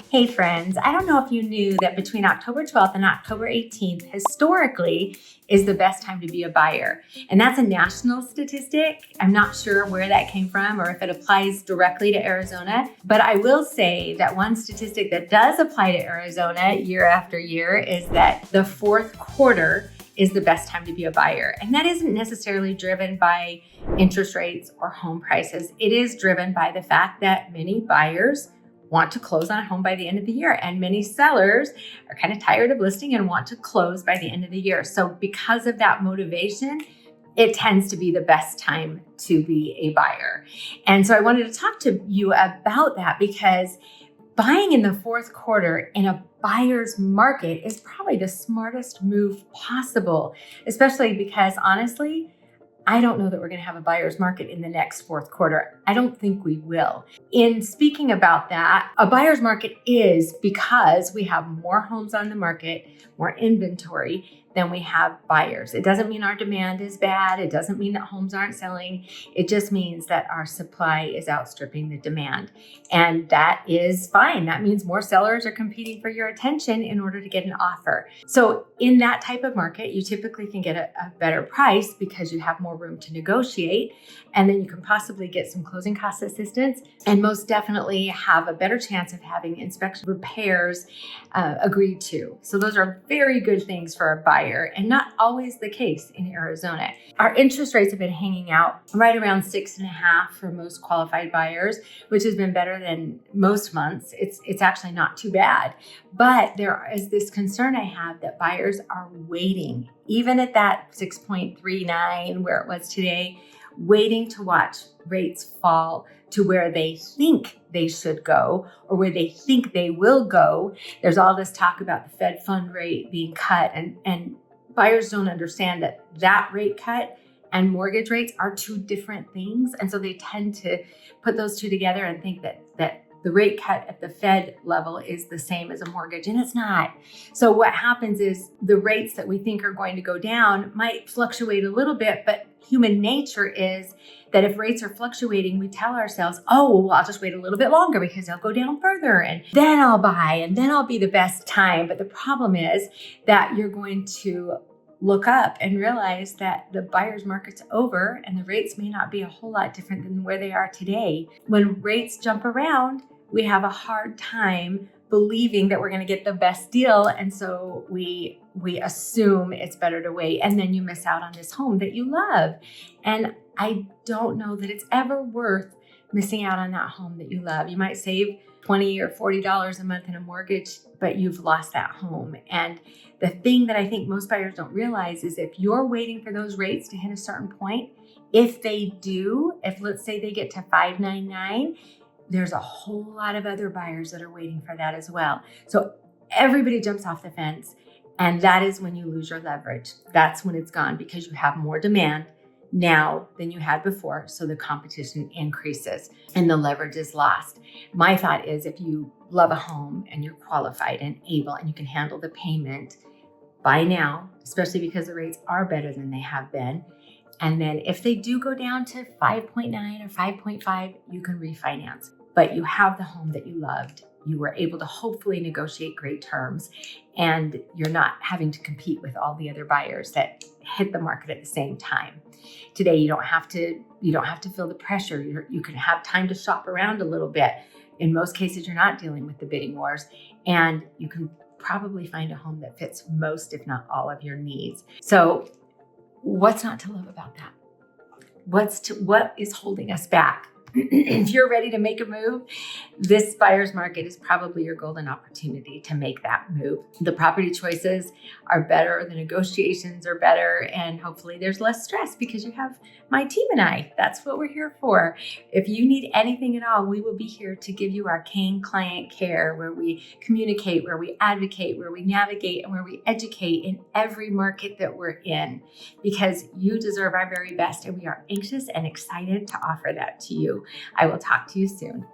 Hey friends, I don't know if you knew that between October 12th and October 18th, historically, is the best time to be a buyer. And that's a national statistic. I'm not sure where that came from or if it applies directly to Arizona, but I will say that one statistic that does apply to Arizona year after year is that the fourth quarter is the best time to be a buyer. And that isn't necessarily driven by interest rates or home prices. It is driven by the fact that many buyers want to close on a home by the end of the year. And many sellers are kind of tired of listing and want to close by the end of the year. So because of that motivation, it tends to be the best time to be a buyer. And so I wanted to talk to you about that because buying in the fourth quarter in a buyer's market is probably the smartest move possible, especially because honestly, I don't know that we're going to have a buyer's market in the next fourth quarter. I don't think we will. In speaking about that, a buyer's market is because we have more homes on the market, more inventory than we have buyers. It doesn't mean our demand is bad. It doesn't mean that homes aren't selling. It just means that our supply is outstripping the demand. And that is fine. That means more sellers are competing for your attention in order to get an offer. So in that type of market, you typically can get a better price because you have more room to negotiate. And then you can possibly get some closing cost assistance and most definitely have a better chance of having inspection repairs agreed to. So those are very good things for a buyer and not always the case in Arizona. Our interest rates have been hanging out right around 6.5% for most qualified buyers, which has been better than most months. It's actually not too bad. But there is this concern I have that buyers are waiting, even at that 6.39 where it was today, waiting to watch rates fall to where they think they should go or where they think they will go. There's all this talk about the Fed fund rate being cut, and buyers don't understand that rate cut and mortgage rates are two different things. And so they tend to put those two together and think that the rate cut at the Fed level is the same as a mortgage, and it's not. So what happens is the rates that we think are going to go down might fluctuate a little bit, but human nature is that if rates are fluctuating, we tell ourselves, oh, well, I'll just wait a little bit longer because they'll go down further and then I'll buy and then I'll be the best time. But the problem is that you're going to look up and realize that the buyer's market's over and the rates may not be a whole lot different than where they are today. When rates jump around, we have a hard time believing that we're going to get the best deal. And so we assume it's better to wait. And then you miss out on this home that you love. And I don't know that it's ever worth missing out on that home that you love. You might save $20 or $40 a month in a mortgage, but you've lost that home. And the thing that I think most buyers don't realize is if you're waiting for those rates to hit a certain point, if they do, if let's say they get to 5.99, there's a whole lot of other buyers that are waiting for that as well. So everybody jumps off the fence, and that is when you lose your leverage. That's when it's gone because you have more demand now than you had before. So the competition increases and the leverage is lost. My thought is if you love a home and you're qualified and able and you can handle the payment, buy now, especially because the rates are better than they have been. And then if they do go down to 5.9 or 5.5, you can refinance. But you have the home that you loved. You were able to hopefully negotiate great terms, and you're not having to compete with all the other buyers that hit the market at the same time. Today, you don't have to feel the pressure. You can have time to shop around a little bit. In most cases, you're not dealing with the bidding wars, and you can probably find a home that fits most, if not all, of your needs. So what's not to love about that? What is holding us back? If you're ready to make a move, this buyer's market is probably your golden opportunity to make that move. The property choices are better, the negotiations are better, and hopefully there's less stress because you have my team and I. That's what we're here for. If you need anything at all, we will be here to give you arcane client care where we communicate, where we advocate, where we navigate, and where we educate in every market that we're in because you deserve our very best and we are anxious and excited to offer that to you. I will talk to you soon.